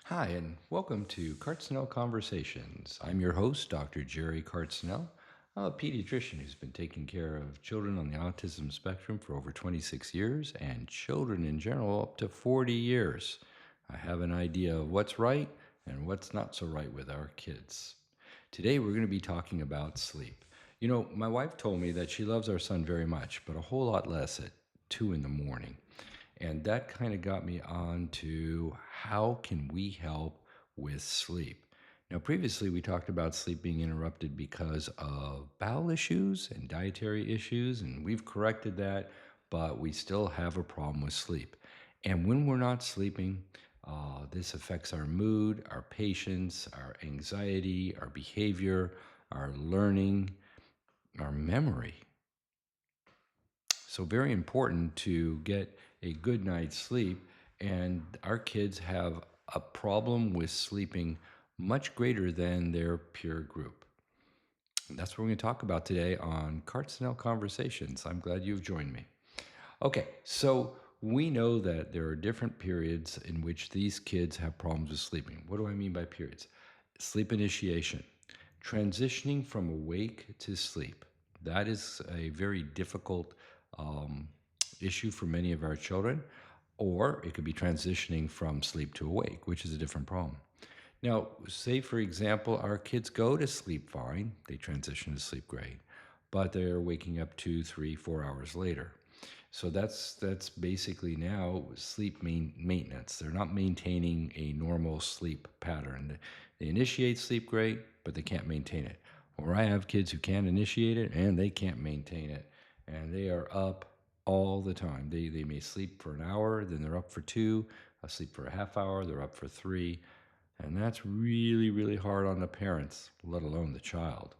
Hi, and welcome to Kartzinel Conversations. I'm your host, Dr. Jerry Kartzinel. I'm a pediatrician who's been taking care of children on the autism spectrum for over 26 years and children in general up to 40 years. I have an idea of what's right and what's not so right with our kids. Today, we're going to be talking about sleep. You know, my wife told me that she loves our son very much, but a whole lot less at 2 in the morning. And that kind of got me on to how can we help with sleep. Now, previously we talked about sleep being interrupted because of bowel issues and dietary issues, and we've corrected that, but we still have a problem with sleep. And when we're not sleeping, this affects our mood, our patience, our anxiety, our behavior, our learning, our memory. So, very important to get a good night's sleep. And our kids have a problem with sleeping much greater than their peer group. And that's what we're going to talk about today on Kartzinel Conversations. I'm glad you've joined me. Okay, so we know that there are different periods in which these kids have problems with sleeping. What do I mean by periods? Sleep initiation, transitioning from awake to sleep. That is a very difficult um, issue for many of our children, or it could be transitioning from sleep to awake, which is a different problem. Now, say for example, our kids go to sleep fine, they transition to sleep great, but they're waking up 2, 3, 4 hours later. So that's basically now sleep maintenance. They're not maintaining a normal sleep pattern. They initiate sleep great, but they can't maintain it. Or I have kids who can't initiate it and they can't maintain it, and they are up all the time. They may sleep for an hour, then they're up for two. Sleep for a half hour, they're up for three, and that's really really hard on the parents, let alone the child.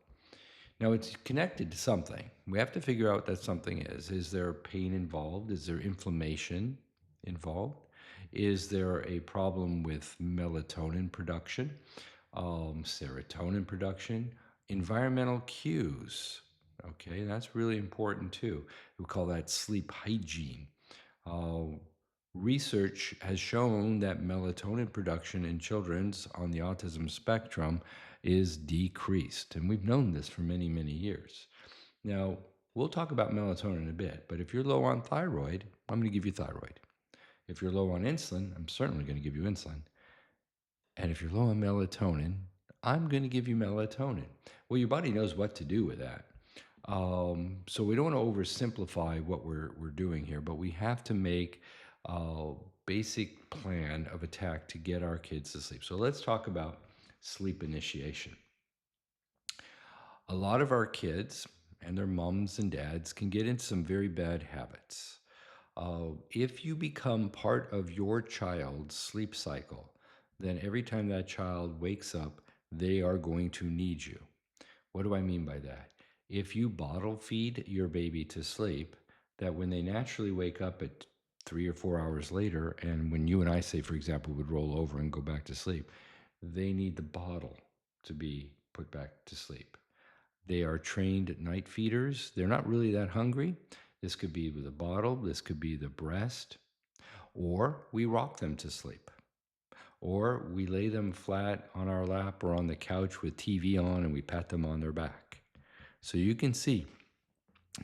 Now, it's connected to something. We have to figure out what that something is. Is there pain involved? Is there inflammation involved? Is there a problem with melatonin production, serotonin production, environmental cues? Okay, that's really important too. We call that sleep hygiene. Uh, Research has shown that melatonin production in children's on the autism spectrum is decreased. And we've known this for many, many years. Now, we'll talk about melatonin in a bit, but if you're low on thyroid, I'm going to give you thyroid. If you're low on insulin, I'm certainly going to give you insulin. And if you're low on melatonin, I'm going to give you melatonin. Well, your body knows what to do with that. So we don't want to oversimplify what we're doing here, but we have to make a basic plan of attack to get our kids to sleep. So let's talk about sleep initiation. A lot of our kids and their moms and dads can get into some very bad habits. If you become part of your child's sleep cycle, then every time that child wakes up, they are going to need you. What do I mean by that? If you bottle feed your baby to sleep, that when they naturally wake up at 3 or 4 hours later, and when you and I say, for example, would roll over and go back to sleep, they need the bottle to be put back to sleep. They are trained night feeders. They're not really that hungry. This could be with a bottle, this could be the breast, or we rock them to sleep, or we lay them flat on our lap or on the couch with TV on and we pat them on their back. So you can see,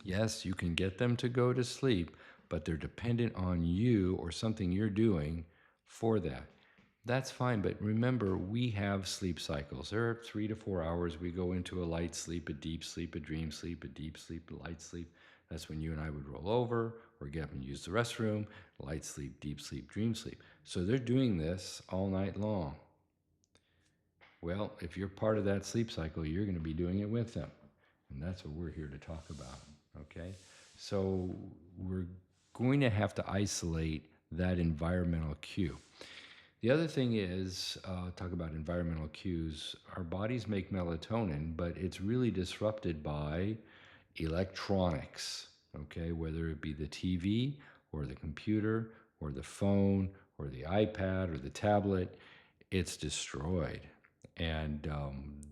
yes, you can get them to go to sleep, but they're dependent on you or something you're doing for that. That's fine, but remember, we have sleep cycles. There are 3 to 4 hours. We go into a light sleep, a deep sleep, a dream sleep, a deep sleep, a light sleep. That's when you and I would roll over or get up and use the restroom, light sleep, deep sleep, dream sleep. So they're doing this all night long. Well, if you're part of that sleep cycle, you're going to be doing it with them. And that's what we're here to talk about. Okay? So we're going to have to isolate that environmental cue. The other thing is, talk about environmental cues. Our bodies make melatonin, but it's really disrupted by electronics, okay? Whether it be the TV or the computer or the phone or the iPad or the tablet, it's destroyed. And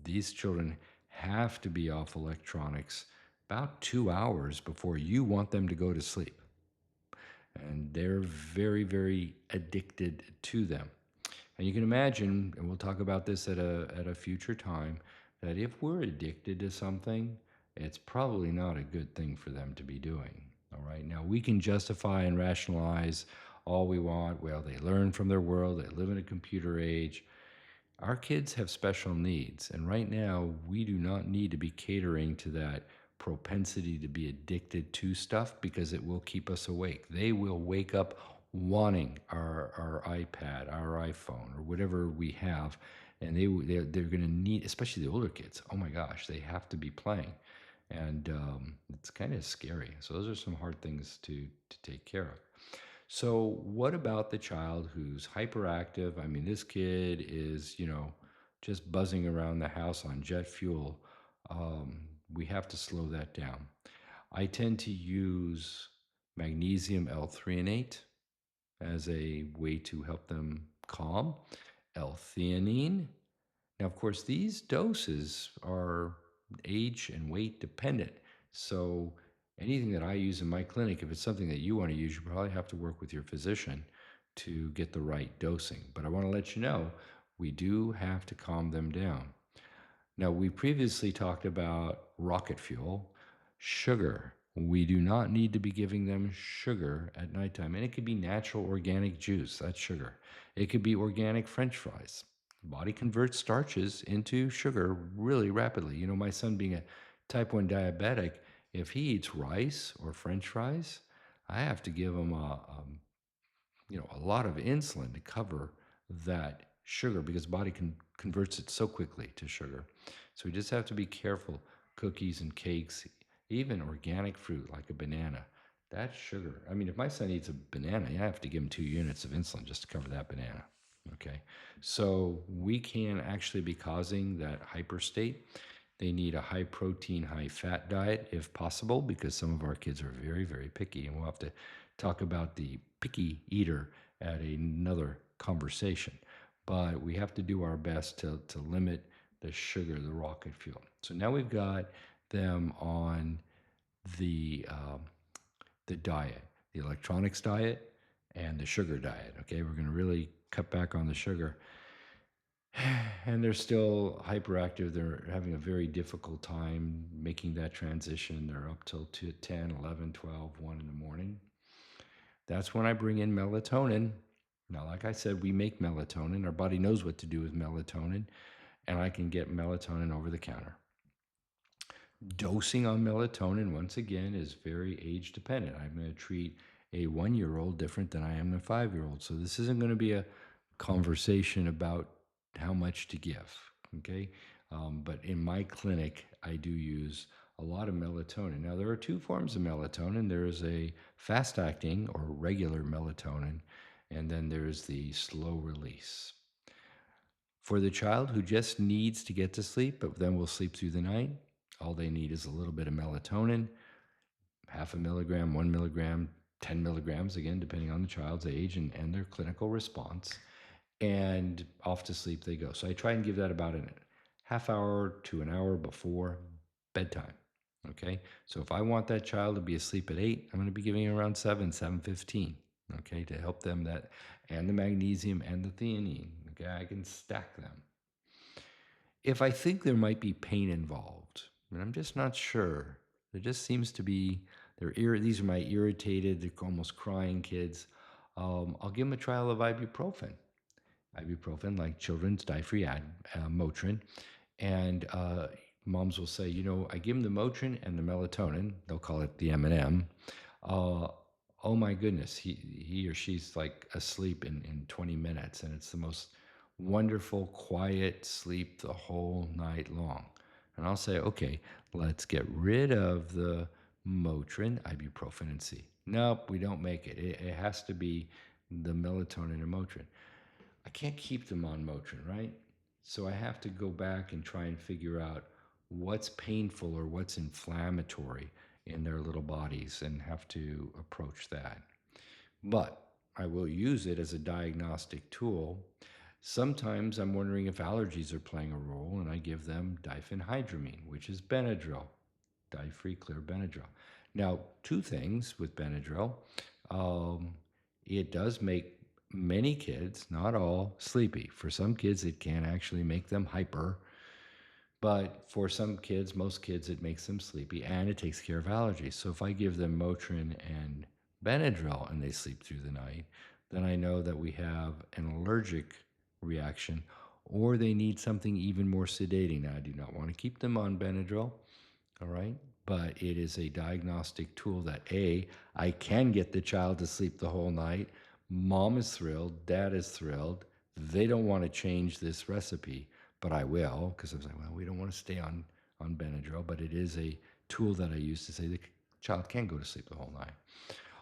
these children have to be off electronics about 2 hours before you want them to go to sleep. And they're very, very addicted to them. And you can imagine, and we'll talk about this at a future time, that if we're addicted to something, it's probably not a good thing for them to be doing. All right. Now, we can justify and rationalize all we want. Well, they learn from their world, they live in a computer age. Our kids have special needs, and right now we do not need to be catering to that propensity to be addicted to stuff because it will keep us awake. They will wake up wanting our iPad, our iPhone, or whatever we have, and they're going to need, especially the older kids. Oh my gosh, they have to be playing, and it's kind of scary. So those are some hard things to take care of. So, what about the child who's hyperactive? I mean, this kid is, just buzzing around the house on jet fuel. We have to slow that down. I tend to use magnesium L-threonate as a way to help them calm. L-theanine. Now, of course, these doses are age and weight dependent. So, anything that I use in my clinic, if it's something that you want to use, you probably have to work with your physician to get the right dosing. But I want to let you know we do have to calm them down. Now, we previously talked about rocket fuel, sugar. We do not need to be giving them sugar at nighttime. And it could be natural organic juice, that's sugar. It could be organic French fries. The body converts starches into sugar really rapidly. My son being a type 1 diabetic, if he eats rice or French fries, I have to give him a lot of insulin to cover that sugar because the body converts it so quickly to sugar. So we just have to be careful. Cookies and cakes, even organic fruit like a banana, that's sugar. I mean, if my son eats a banana, I have to give him 2 units of insulin just to cover that banana. Okay, so we can actually be causing that hyper state. They need a high protein, high fat diet if possible, because some of our kids are very, very picky. And we'll have to talk about the picky eater at another conversation. But we have to do our best to limit the sugar, the rocket fuel. So now we've got them on the, the diet, the electronics diet, and the sugar diet. Okay, we're going to really cut back on the sugar. And they're still hyperactive. They're having a very difficult time making that transition. They're up till 10, 11, 12, 1 in the morning. That's when I bring in melatonin. Now, like I said, we make melatonin. Our body knows what to do with melatonin, and I can get melatonin over the counter. Dosing on melatonin, once again, is very age dependent. I'm going to treat a 1-year-old different than I am a 5-year-old. So this isn't going to be a conversation about how much to give, okay? But in my clinic, I do use a lot of melatonin. Now, there are two forms of melatonin. There is a fast-acting or regular melatonin, and then there's the slow release. For the child who just needs to get to sleep, but then will sleep through the night, all they need is a little bit of melatonin, half a milligram, 1 milligram, 10 milligrams, again, depending on the child's age and their clinical response, and off to sleep they go. So I try and give that about a half hour to an hour before bedtime. Okay, so if I want that child to be asleep at 8, I'm going to be giving around 7:15. Okay, to help them that, and the magnesium and the theanine. Okay, I can stack them. If I think there might be pain involved, and I'm just not sure, there just seems to be, these are my irritated, they're almost crying kids. I'll give them a trial of ibuprofen. Ibuprofen, like children's Motrin. And moms will say, I give them the Motrin and the melatonin. They'll call it the M&M. Oh my goodness, he or she's like asleep in 20 minutes, and it's the most wonderful, quiet sleep the whole night long. And I'll say, okay, let's get rid of the Motrin, ibuprofen, and see. Nope, we don't make it. It has to be the melatonin and Motrin. I can't keep them on Motrin, right? So I have to go back and try and figure out what's painful or what's inflammatory in their little bodies and have to approach that. But I will use it as a diagnostic tool. Sometimes I'm wondering if allergies are playing a role, and I give them diphenhydramine, which is Benadryl, dye-free clear Benadryl. Now, two things with Benadryl. It does make many kids, not all, sleepy. For some kids, it can actually make them hyper. But for some kids, most kids, it makes them sleepy and it takes care of allergies. So if I give them Motrin and Benadryl and they sleep through the night, then I know that we have an allergic reaction or they need something even more sedating. Now, I do not want to keep them on Benadryl, all right? But it is a diagnostic tool that A, I can get the child to sleep the whole night. Mom is thrilled, dad is thrilled. They don't want to change this recipe, but I will because I was like, well, we don't want to stay on Benadryl, but it is a tool that I use to say the child can go to sleep the whole night.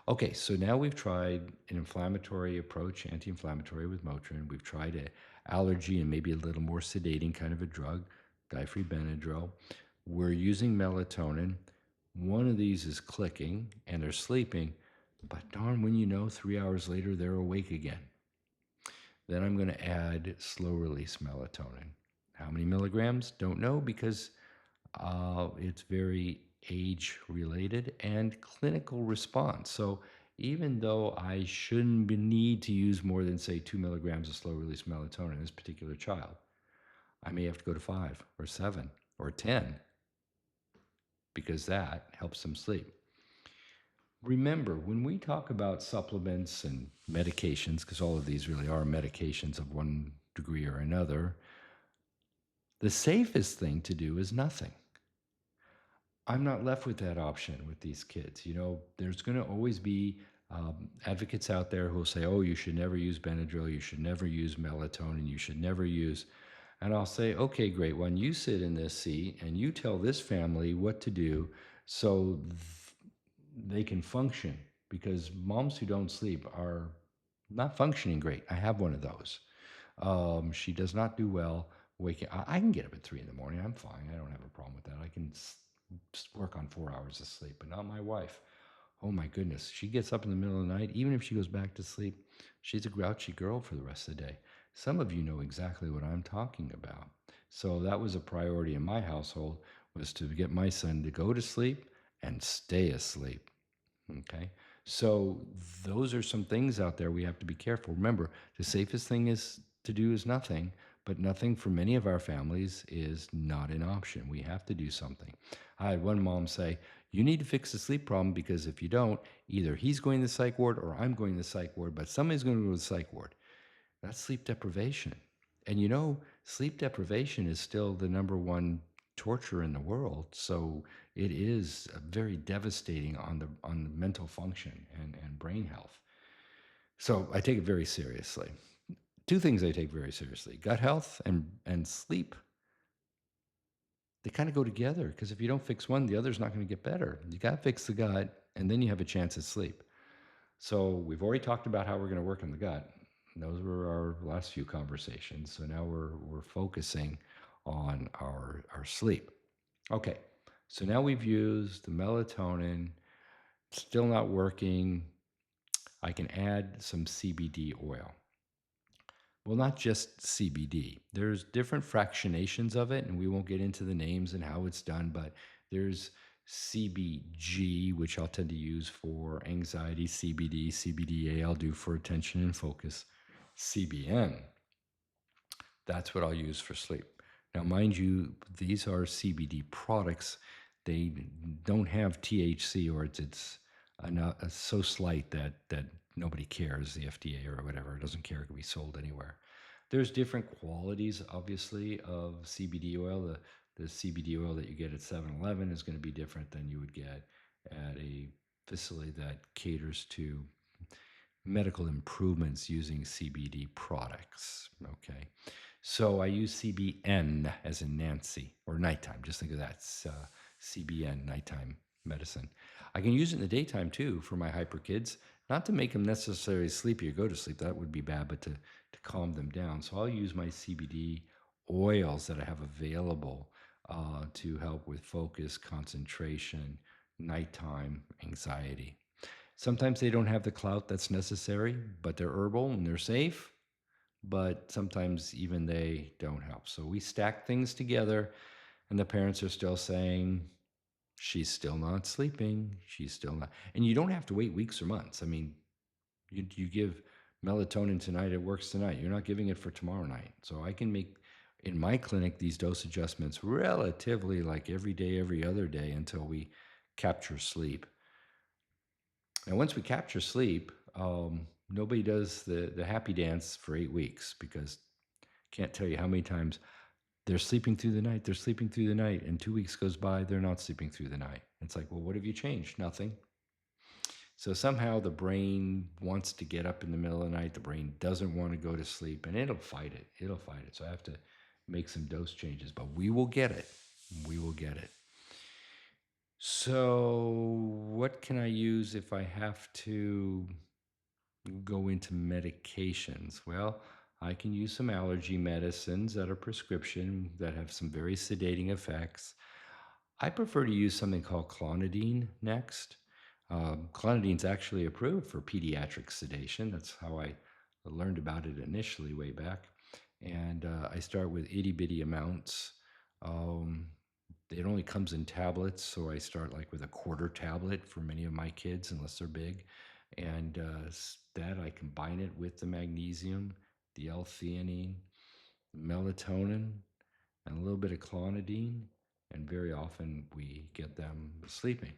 Okay, so now we've tried an inflammatory approach, anti-inflammatory with Motrin. We've tried an allergy and maybe a little more sedating kind of a drug, difree Benadryl. We're using melatonin. One of these is clicking and they're sleeping, but darn, when you know, 3 hours later, they're awake again. Then I'm going to add slow release melatonin. How many milligrams? Don't know because it's very age related and clinical response. So even though I shouldn't need to use more than, say, 2 milligrams of slow release melatonin in this particular child, I may have to go to 5 or 7 or 10 because that helps them sleep. Remember, when we talk about supplements and medications, because all of these really are medications of one degree or another, the safest thing to do is nothing. I'm not left with that option with these kids. You know, there's going to always be advocates out there who will say, oh, you should never use Benadryl, you should never use melatonin, you should never use. And I'll say, okay, great. When you sit in this seat and you tell this family what to do so they can function, because moms who don't sleep are not functioning great. I have one of those. She does not do well waking. I can get up at 3 in the morning. I'm fine. I don't have a problem with that. I can work on 4 hours of sleep, but not my wife. Oh my goodness. She gets up in the middle of the night. Even if she goes back to sleep, she's a grouchy girl for the rest of the day. Some of you know exactly what I'm talking about. So that was a priority in my household, was to get my son to go to sleep and stay asleep. Okay. So those are some things out there we have to be careful. Remember, the safest thing is to do is nothing, but nothing for many of our families is not an option. We have to do something. I had one mom say, you need to fix the sleep problem because if you don't, either he's going to the psych ward or I'm going to the psych ward, but somebody's going to go to the psych ward. That's sleep deprivation. And you know, sleep deprivation is still the number one torture in the world. So it is very devastating on the mental function and brain health. So I take it very seriously. Two things I take very seriously: gut health and sleep. They kind of go together because if you don't fix one, the other's not going to get better. You got to fix the gut, and then you have a chance at sleep. So we've already talked about how we're going to work on the gut. Those were our last few conversations. So now we're focusing on our sleep. Okay. So now we've used the melatonin, still not working. I can add some CBD oil. Well, not just CBD. There's different fractionations of it, and we won't get into the names and how it's done, but there's CBG, which I'll tend to use for anxiety, CBD, CBDA I'll do for attention and focus, CBN, that's what I'll use for sleep. Now, mind you, these are CBD products. They don't have THC, or it's so slight that nobody cares. The FDA or whatever doesn't care. It can be sold anywhere. There's different qualities, obviously, of CBD oil. The CBD oil that you get at 7-Eleven is going to be different than you would get at a facility that caters to medical improvements using CBD products. Okay. So I use CBN as in Nancy, or nighttime. Just think of that. CBN, nighttime medicine. I can use it in the daytime too for my hyper kids, not to make them necessarily sleepy or go to sleep. That would be bad, but to calm them down. So I'll use my CBD oils that I have available to help with focus, concentration, nighttime anxiety. Sometimes they don't have the clout that's necessary, but they're herbal and they're safe. But sometimes even they don't help. So we stack things together, and the parents are still saying, she's still not sleeping. She's still not. And you don't have to wait weeks or months. I mean, you give melatonin tonight, it works tonight. You're not giving it for tomorrow night. So I can make in my clinic these dose adjustments relatively like every day, every other day until we capture sleep. And once we capture sleep, nobody does the happy dance for 8 weeks because can't tell you how many times they're sleeping through the night, they're sleeping through the night, and 2 weeks goes by, they're not sleeping through the night. It's like, well, what have you changed? Nothing. So somehow the brain wants to get up in the middle of the night. The brain doesn't want to go to sleep, and it'll fight it. It'll fight it. So I have to make some dose changes, but we will get it. We will get it. So, what can I use if I have to go into medications? Well, I can use some allergy medicines that are prescription that have some very sedating effects. I prefer to use something called clonidine next. Clonidine's actually approved for pediatric sedation. That's how I learned about it initially, way back. And I start with itty bitty amounts. Um, it only comes in tablets, so I start like with a quarter tablet for many of my kids, unless they're big. And that I combine it with the magnesium, the L-theanine, melatonin, and a little bit of clonidine, and very often we get them sleeping.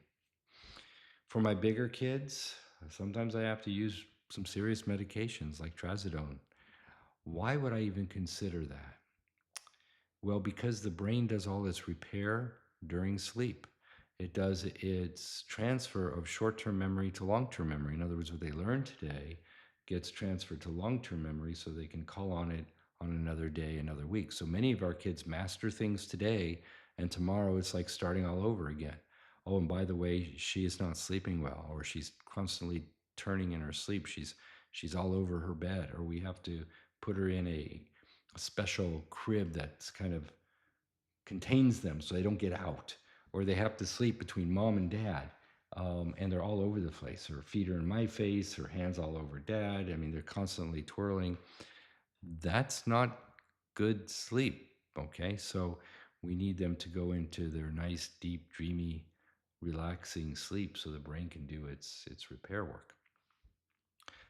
For my bigger kids, sometimes I have to use some serious medications like trazodone. Why would I even consider that? Well, because the brain does all its repair during sleep. It does its transfer of short term memory to long term memory. In other words, what they learn today gets transferred to long term memory so they can call on it on another day, another week. So many of our kids master things today, and tomorrow it's like starting all over again. Oh, and by the way, she is not sleeping well, or she's constantly turning in her sleep. She's all over her bed, or we have to put her in a special crib that's kind of contains them so they don't get out, or they have to sleep between mom and dad. And they're all over the place. Her feet are in my face, her hands all over dad. I mean, they're constantly twirling. That's not good sleep. Okay. So we need them to go into their nice, deep, dreamy, relaxing sleep so the brain can do its repair work.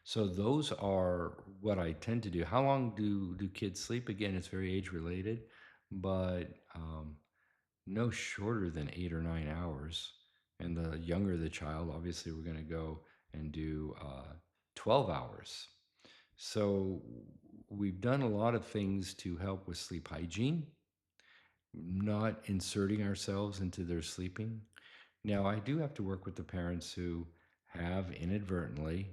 So those are what I tend to do. How long do kids sleep? Again, it's very age related, but no shorter than 8 or 9 hours. And the younger the child, obviously, we're going to go and do 12 hours. So we've done a lot of things to help with sleep hygiene, not inserting ourselves into their sleeping. Now, I do have to work with the parents who have inadvertently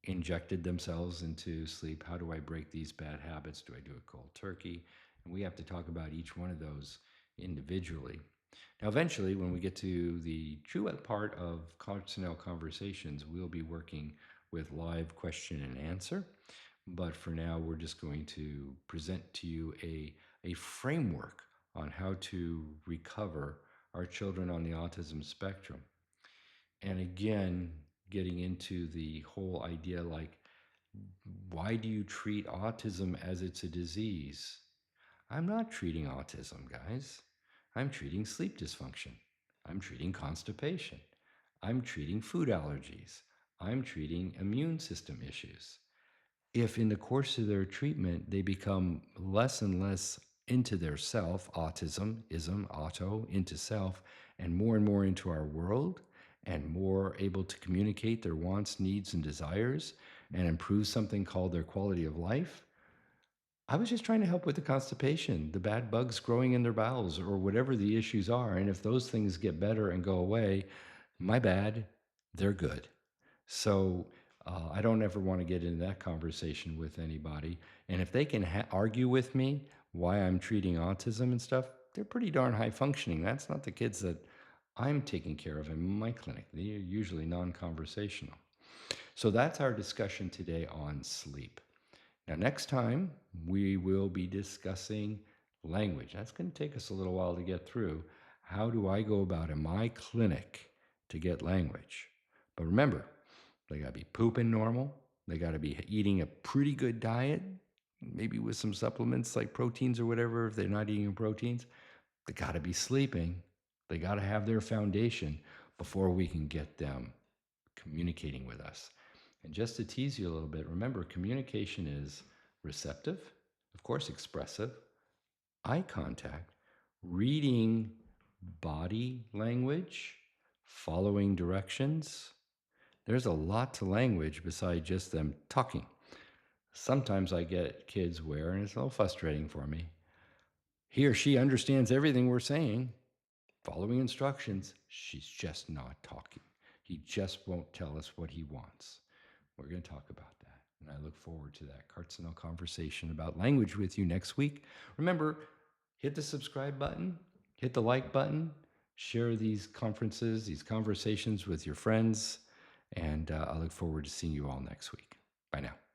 injected themselves into sleep. How do I break these bad habits? Do I do it cold turkey? And we have to talk about each one of those individually. Now, eventually, when we get to the true part of Kartzinel Conversations, we'll be working with live question and answer. But for now, we're just going to present to you a framework on how to recover our children on the autism spectrum. And again, getting into the whole idea like, why do you treat autism as it's a disease? I'm not treating autism, guys. I'm treating sleep dysfunction. I'm treating constipation. I'm treating food allergies. I'm treating immune system issues. If in the course of their treatment they become less and less into their self, autism, ism, auto, into self, and more into our world, and more able to communicate their wants, needs, and desires, and improve something called their quality of life, I was just trying to help with the constipation, the bad bugs growing in their bowels, or whatever the issues are. And if those things get better and go away, my bad, they're good. So I don't ever want to get into that conversation with anybody. And if they can argue with me why I'm treating autism and stuff, they're pretty darn high functioning. That's not the kids that I'm taking care of in my clinic. They're usually non conversational. So that's our discussion today on sleep. Now, next time we will be discussing language. That's going to take us a little while to get through. How do I go about in my clinic to get language? But remember, they got to be pooping normal. They got to be eating a pretty good diet, maybe with some supplements like proteins or whatever if they're not eating proteins. They got to be sleeping. They got to have their foundation before we can get them communicating with us. And just to tease you a little bit, remember communication is receptive, of course, expressive, eye contact, reading body language, following directions. There's a lot to language besides just them talking. Sometimes I get kids where, and it's a little frustrating for me, he or she understands everything we're saying, following instructions. She's just not talking. He just won't tell us what he wants. We're going to talk about that. And I look forward to that Kartzinel conversation about language with you next week. Remember, hit the subscribe button, hit the like button, share these conferences, these conversations with your friends. And I look forward to seeing you all next week. Bye now.